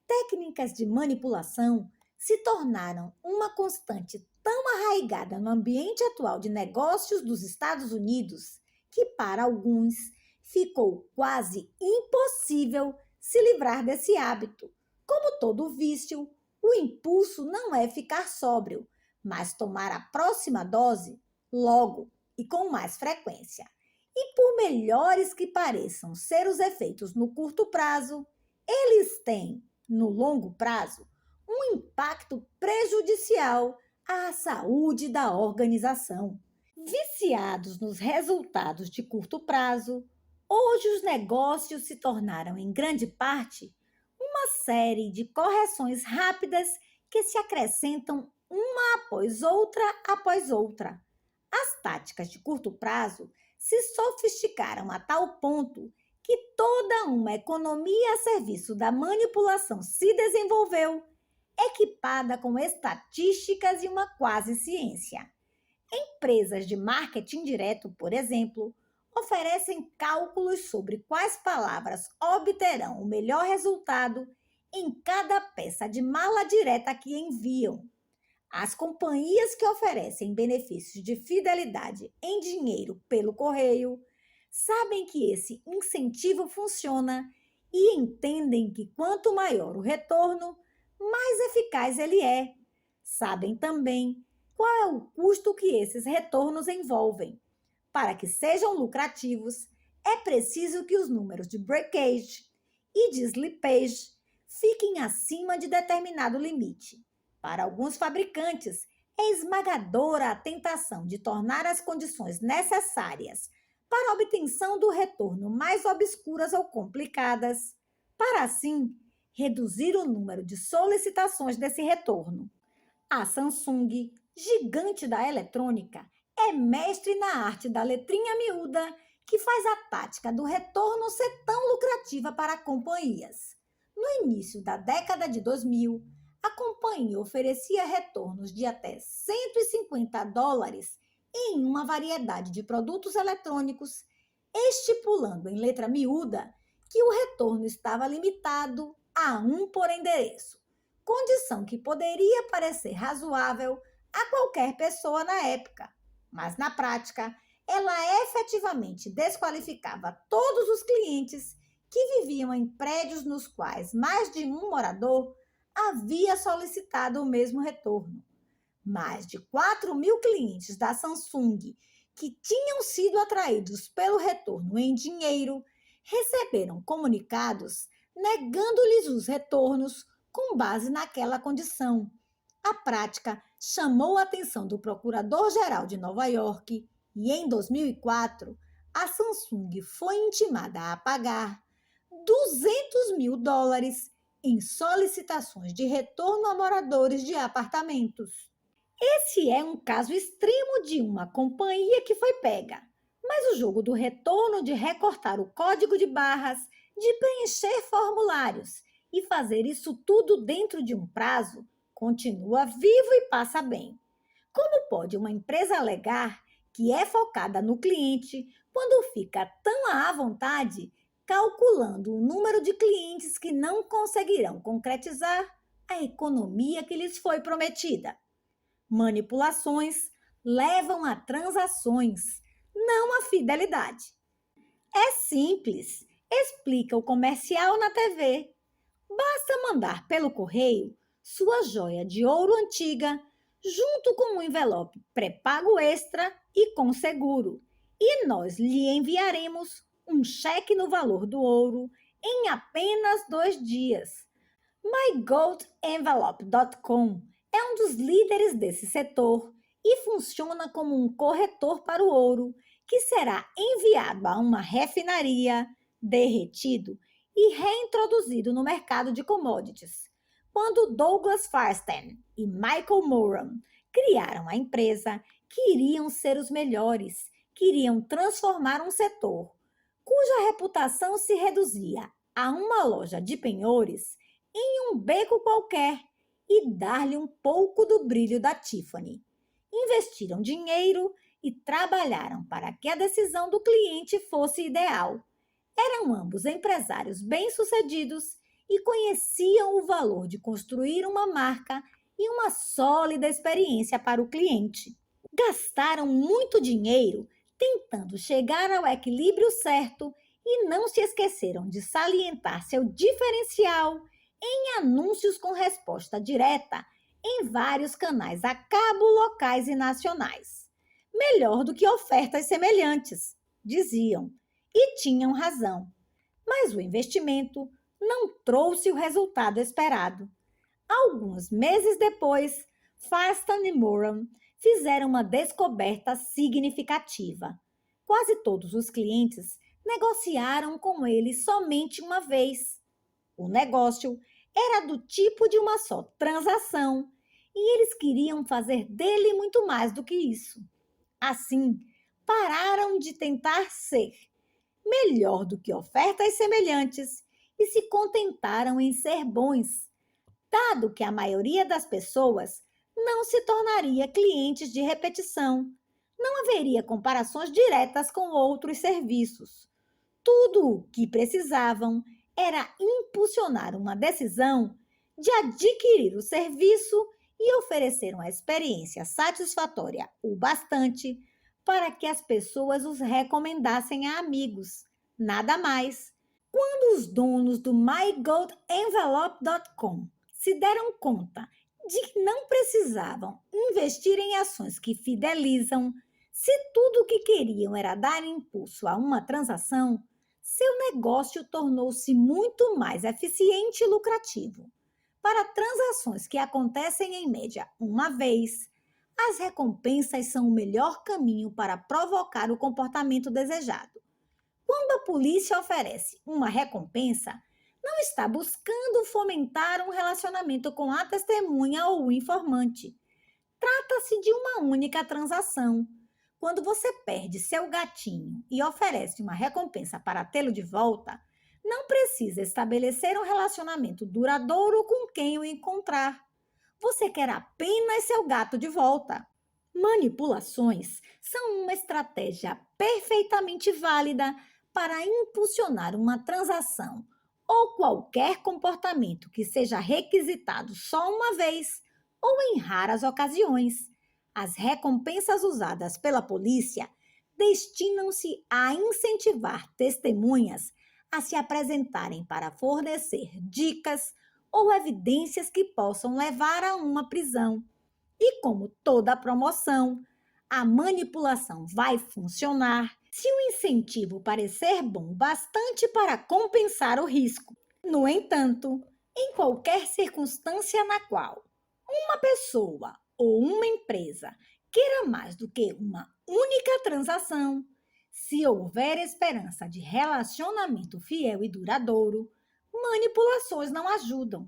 Speaker 1: Técnicas de manipulação se tornaram uma constante tão arraigada no ambiente atual de negócios dos Estados Unidos que, para alguns, ficou quase impossível se livrar desse hábito. Como todo vício, o impulso não é ficar sóbrio, mas tomar a próxima dose logo e com mais frequência. E por melhores que pareçam ser os efeitos no curto prazo, eles têm, no longo prazo, um impacto prejudicial à saúde da organização. Viciados nos resultados de curto prazo, hoje os negócios se tornaram, em grande parte, uma série de correções rápidas que se acrescentam uma após outra. As táticas de curto prazo se sofisticaram a tal ponto que toda uma economia a serviço da manipulação se desenvolveu, equipada com estatísticas e uma quase ciência. Empresas de marketing direto, por exemplo, oferecem cálculos sobre quais palavras obterão o melhor resultado em cada peça de mala direta que enviam. As companhias que oferecem benefícios de fidelidade em dinheiro pelo correio sabem que esse incentivo funciona e entendem que quanto maior o retorno, mais eficaz ele é. Sabem também qual é o custo que esses retornos envolvem. Para que sejam lucrativos, é preciso que os números de breakage e de slippage fiquem acima de determinado limite. Para alguns fabricantes, é esmagadora a tentação de tornar as condições necessárias para a obtenção do retorno mais obscuras ou complicadas, para assim reduzir o número de solicitações desse retorno. A Samsung, gigante da eletrônica, é mestre na arte da letrinha miúda que faz a tática do retorno ser tão lucrativa para companhias. No início da década de 2000, a companhia oferecia retornos de até $150 em uma variedade de produtos eletrônicos, estipulando em letra miúda que o retorno estava limitado a um por endereço, condição que poderia parecer razoável a qualquer pessoa na época, mas na prática ela efetivamente desqualificava todos os clientes que viviam em prédios nos quais mais de um morador havia solicitado o mesmo retorno. Mais de 4.000 clientes da Samsung que tinham sido atraídos pelo retorno em dinheiro receberam comunicados negando-lhes os retornos com base naquela condição. A prática chamou a atenção do Procurador-Geral de Nova York e, em 2004, a Samsung foi intimada a pagar $200 mil em solicitações de retorno a moradores de apartamentos. Esse é um caso extremo de uma companhia que foi pega, mas o jogo do retorno, de recortar o código de barras, de preencher formulários e fazer isso tudo dentro de um prazo, continua vivo e passa bem. Como pode uma empresa alegar que é focada no cliente quando fica tão à vontade calculando o número de clientes que não conseguirão concretizar a economia que lhes foi prometida? Manipulações levam a transações, não a fidelidade. É simples, explica o comercial na TV. Basta mandar pelo correio sua joia de ouro antiga, junto com um envelope pré-pago extra e com seguro, e nós lhe enviaremos um cheque no valor do ouro em apenas 2 dias. MyGoldEnvelope.com é um dos líderes desse setor e funciona como um corretor para o ouro, que será enviado a uma refinaria, derretido e reintroduzido no mercado de commodities. Quando Douglas Firestone e Michael Moran criaram a empresa, queriam ser os melhores, queriam transformar um setor cuja reputação se reduzia a uma loja de penhores em um beco qualquer e dar-lhe um pouco do brilho da Tiffany. Investiram dinheiro e trabalharam para que a decisão do cliente fosse ideal. Eram ambos empresários bem-sucedidos e conheciam o valor de construir uma marca e uma sólida experiência para o cliente. Gastaram muito dinheiro tentando chegar ao equilíbrio certo e não se esqueceram de salientar seu diferencial em anúncios com resposta direta em vários canais a cabo locais e nacionais. Melhor do que ofertas semelhantes, diziam, e tinham razão. Mas o investimento não trouxe o resultado esperado. Alguns meses depois, Firestone e Moran fizeram uma descoberta significativa. Quase todos os clientes negociaram com ele somente uma vez. O negócio era do tipo de uma só transação e eles queriam fazer dele muito mais do que isso. Assim, pararam de tentar ser melhor do que ofertas semelhantes e se contentaram em ser bons, dado que a maioria das pessoas não se tornaria clientes de repetição. Não haveria comparações diretas com outros serviços. Tudo o que precisavam era impulsionar uma decisão de adquirir o serviço e oferecer uma experiência satisfatória o bastante para que as pessoas os recomendassem a amigos. Nada mais. Quando os donos do MyGoldEnvelope.com se deram conta de que não precisavam investir em ações que fidelizam, se tudo o que queriam era dar impulso a uma transação, seu negócio tornou-se muito mais eficiente e lucrativo. Para transações que acontecem em média uma vez, as recompensas são o melhor caminho para provocar o comportamento desejado. Quando a polícia oferece uma recompensa, não está buscando fomentar um relacionamento com a testemunha ou o informante. Trata-se de uma única transação. Quando você perde seu gatinho e oferece uma recompensa para tê-lo de volta, não precisa estabelecer um relacionamento duradouro com quem o encontrar. Você quer apenas seu gato de volta. Manipulações são uma estratégia perfeitamente válida para impulsionar uma transação ou qualquer comportamento que seja requisitado só uma vez ou em raras ocasiões. As recompensas usadas pela polícia destinam-se a incentivar testemunhas a se apresentarem para fornecer dicas ou evidências que possam levar a uma prisão. E como toda promoção, a manipulação vai funcionar se o incentivo parecer bom bastante para compensar o risco. No entanto, em qualquer circunstância na qual uma pessoa ou uma empresa queira mais do que uma única transação, se houver esperança de relacionamento fiel e duradouro, manipulações não ajudam.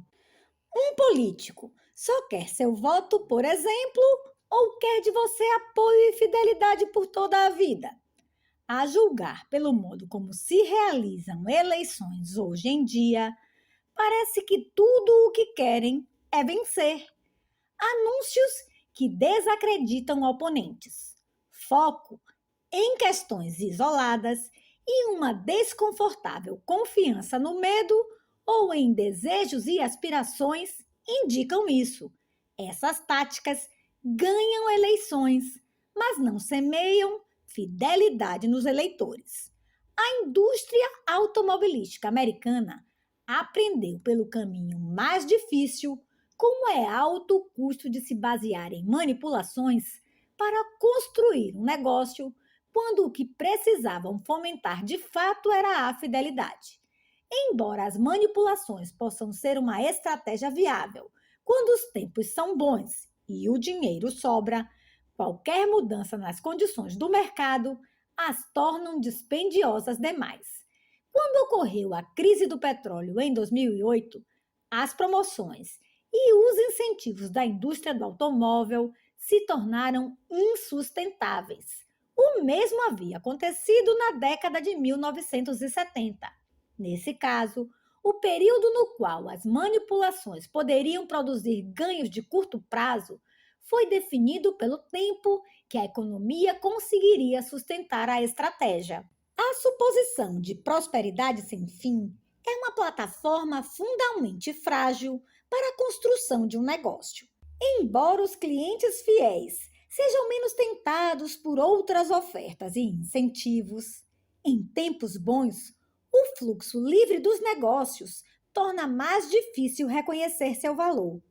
Speaker 1: Um político só quer seu voto, por exemplo, ou quer de você apoio e fidelidade por toda a vida? A julgar pelo modo como se realizam eleições hoje em dia, parece que tudo o que querem é vencer. Anúncios que desacreditam oponentes, foco em questões isoladas e uma desconfortável confiança no medo ou em desejos e aspirações indicam isso. Essas táticas ganham eleições, mas não semeiam fidelidade nos eleitores. A indústria automobilística americana aprendeu pelo caminho mais difícil como é alto o custo de se basear em manipulações para construir um negócio, quando o que precisavam fomentar de fato era a fidelidade. Embora as manipulações possam ser uma estratégia viável quando os tempos são bons e o dinheiro sobra, qualquer mudança nas condições do mercado as tornam dispendiosas demais. Quando ocorreu a crise do petróleo em 2008, as promoções e os incentivos da indústria do automóvel se tornaram insustentáveis. O mesmo havia acontecido na década de 1970. Nesse caso, o período no qual as manipulações poderiam produzir ganhos de curto prazo foi definido pelo tempo que a economia conseguiria sustentar a estratégia. A suposição de prosperidade sem fim é uma plataforma fundamentalmente frágil para a construção de um negócio. Embora os clientes fiéis sejam menos tentados por outras ofertas e incentivos, em tempos bons, o fluxo livre dos negócios torna mais difícil reconhecer seu valor.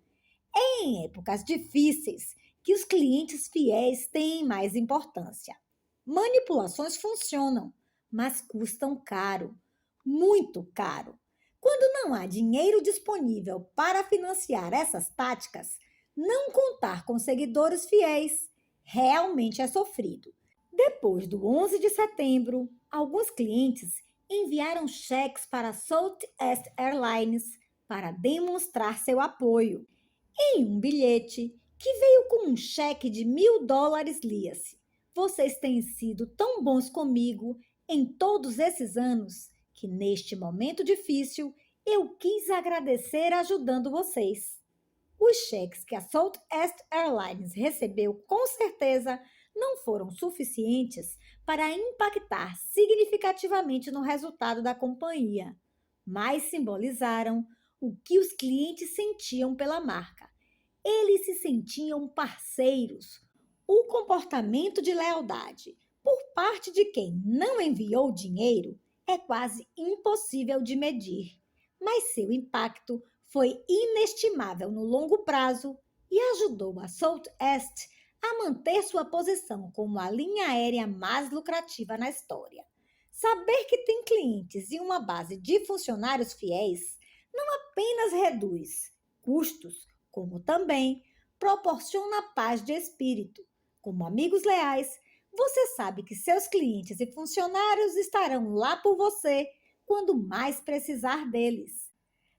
Speaker 1: É em épocas difíceis que os clientes fiéis têm mais importância. Manipulações funcionam, mas custam caro, muito caro. Quando não há dinheiro disponível para financiar essas táticas, não contar com seguidores fiéis realmente é sofrido. Depois do 11 de setembro, alguns clientes enviaram cheques para a Southwest Airlines para demonstrar seu apoio. Em um bilhete que veio com um cheque de $1.000, lia-se: "Vocês têm sido tão bons comigo em todos esses anos que neste momento difícil eu quis agradecer ajudando vocês." Os cheques que a Southwest Airlines recebeu com certeza não foram suficientes para impactar significativamente no resultado da companhia, mas simbolizaram o que os clientes sentiam pela marca. Eles se sentiam parceiros. O comportamento de lealdade por parte de quem não enviou dinheiro é quase impossível de medir, mas seu impacto foi inestimável no longo prazo e ajudou a Southwest a manter sua posição como a linha aérea mais lucrativa na história. Saber que tem clientes e uma base de funcionários fiéis não apenas reduz custos, como também proporciona paz de espírito. Como amigos leais, você sabe que seus clientes e funcionários estarão lá por você quando mais precisar deles.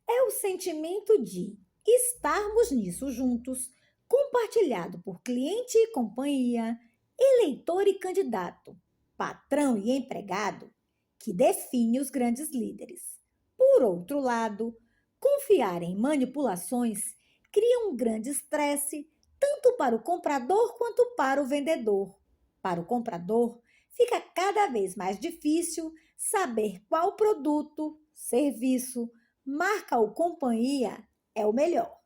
Speaker 1: É o sentimento de estarmos nisso juntos, compartilhado por cliente e companhia, eleitor e candidato, patrão e empregado, que define os grandes líderes. Por outro lado, confiar em manipulações cria um grande estresse, tanto para o comprador quanto para o vendedor. Para o comprador, fica cada vez mais difícil saber qual produto, serviço, marca ou companhia é o melhor.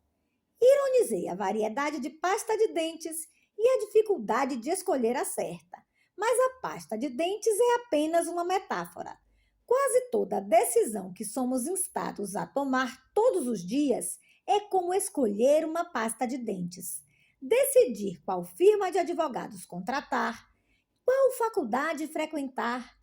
Speaker 1: Ironizei a variedade de pasta de dentes e a dificuldade de escolher a certa, mas a pasta de dentes é apenas uma metáfora. Quase toda decisão que somos instados a tomar todos os dias é como escolher uma pasta de dentes. Decidir qual firma de advogados contratar, qual faculdade frequentar,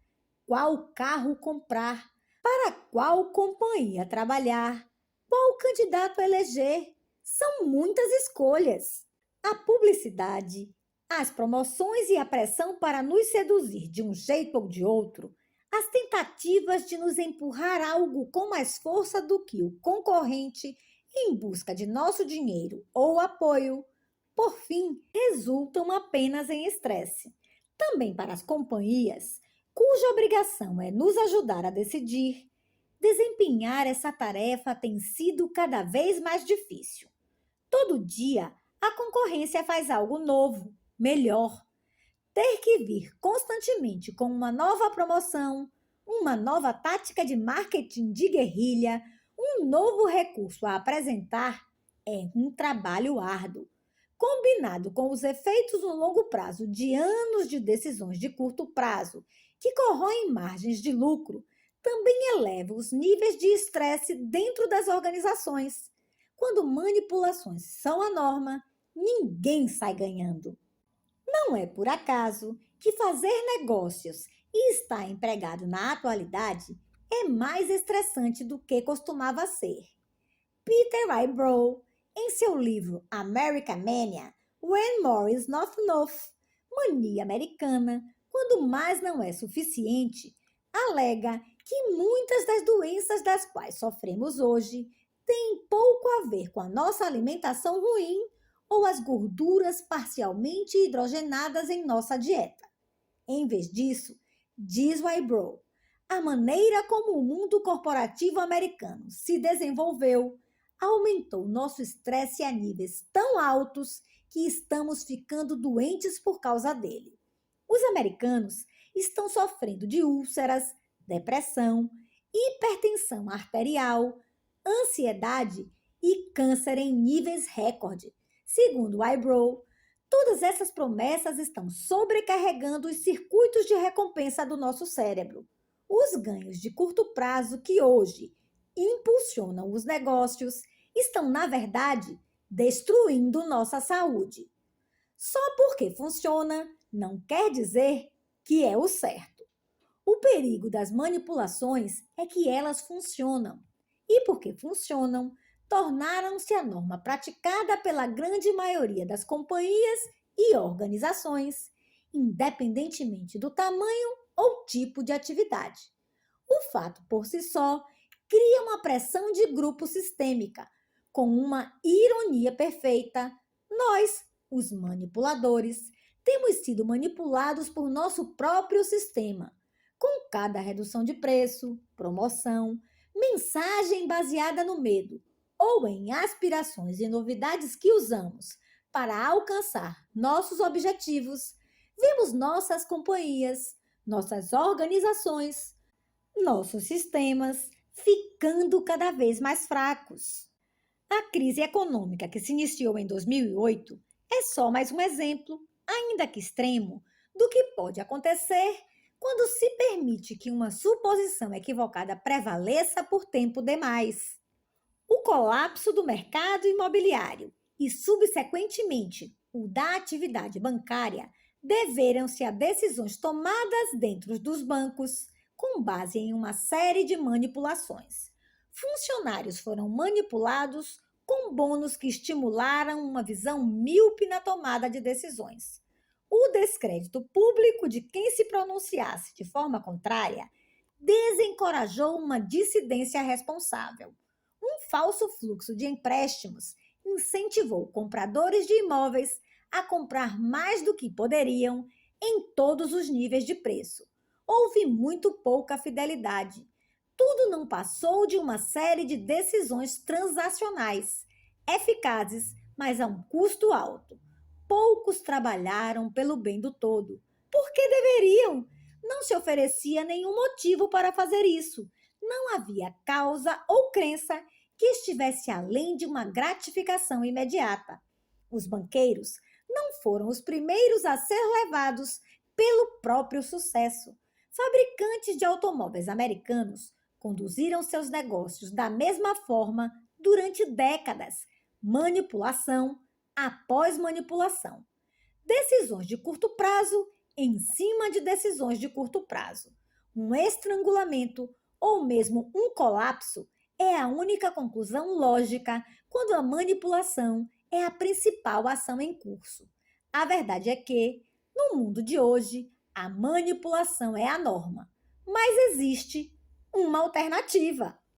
Speaker 1: qual carro comprar, para qual companhia trabalhar, qual candidato eleger. São muitas escolhas. A publicidade, as promoções e a pressão para nos seduzir de um jeito ou de outro, as tentativas de nos empurrar algo com mais força do que o concorrente em busca de nosso dinheiro ou apoio, por fim, resultam apenas em estresse. Também para as companhias, cuja obrigação é nos ajudar a decidir, desempenhar essa tarefa tem sido cada vez mais difícil. Todo dia A concorrência faz algo novo, melhor. Ter que vir constantemente com uma nova promoção, uma nova tática de marketing de guerrilha, um novo recurso a apresentar é um trabalho árduo. Combinado com os efeitos no longo prazo de anos de decisões de curto prazo, que corroem margens de lucro, também eleva os níveis de estresse dentro das organizações. Quando manipulações são a norma, ninguém sai ganhando. Não é por acaso que fazer negócios e estar empregado na atualidade é mais estressante do que costumava ser. Peter Wybrow, em seu livro American Mania, When More is Not Enough, Mania Americana, quando mais não é suficiente, alega que muitas das doenças das quais sofremos hoje têm pouco a ver com a nossa alimentação ruim ou as gorduras parcialmente hidrogenadas em nossa dieta. Em vez disso, diz Wybrow, a maneira como o mundo corporativo americano se desenvolveu aumentou nosso estresse a níveis tão altos que estamos ficando doentes por causa dele. Os americanos estão sofrendo de úlceras, depressão, hipertensão arterial, ansiedade e câncer em níveis recorde. Segundo Wybrow, todas essas promessas estão sobrecarregando os circuitos de recompensa do nosso cérebro. Os ganhos de curto prazo que hoje impulsionam os negócios estão, na verdade, destruindo nossa saúde. Só porque funciona não quer dizer que é o certo. O perigo das manipulações é que elas funcionam. E porque funcionam, tornaram-se a norma praticada pela grande maioria das companhias e organizações, independentemente do tamanho ou tipo de atividade. O fato por si só cria uma pressão de grupo sistêmica. Com uma ironia perfeita, nós, os manipuladores, temos sido manipulados por nosso próprio sistema. Com cada redução de preço, promoção, mensagem baseada no medo ou em aspirações e novidades que usamos para alcançar nossos objetivos, vemos nossas companhias, nossas organizações, nossos sistemas ficando cada vez mais fracos. A crise econômica que se iniciou em 2008 é só mais um exemplo, ainda que extremo, do que pode acontecer quando se permite que uma suposição equivocada prevaleça por tempo demais. O colapso do mercado imobiliário e, subsequentemente, o da atividade bancária deveram-se a decisões tomadas dentro dos bancos com base em uma série de manipulações. Funcionários foram manipulados com bônus que estimularam uma visão míope na tomada de decisões. O descrédito público de quem se pronunciasse de forma contrária desencorajou uma dissidência responsável. Um falso fluxo de empréstimos incentivou compradores de imóveis a comprar mais do que poderiam em todos os níveis de preço. Houve muito pouca fidelidade. Tudo não passou de uma série de decisões transacionais, eficazes, mas a um custo alto. Poucos trabalharam pelo bem do todo. Por que deveriam? Não se oferecia nenhum motivo para fazer isso. Não havia causa ou crença que estivesse além de uma gratificação imediata. Os banqueiros não foram os primeiros a ser levados pelo próprio sucesso. Fabricantes de automóveis americanos conduziram seus negócios da mesma forma durante décadas, manipulação após manipulação. Decisões de curto prazo em cima de decisões de curto prazo. Um estrangulamento ou mesmo um colapso é a única conclusão lógica quando a manipulação é a principal ação em curso. A verdade é que, no mundo de hoje, a manipulação é a norma, mas existe uma alternativa.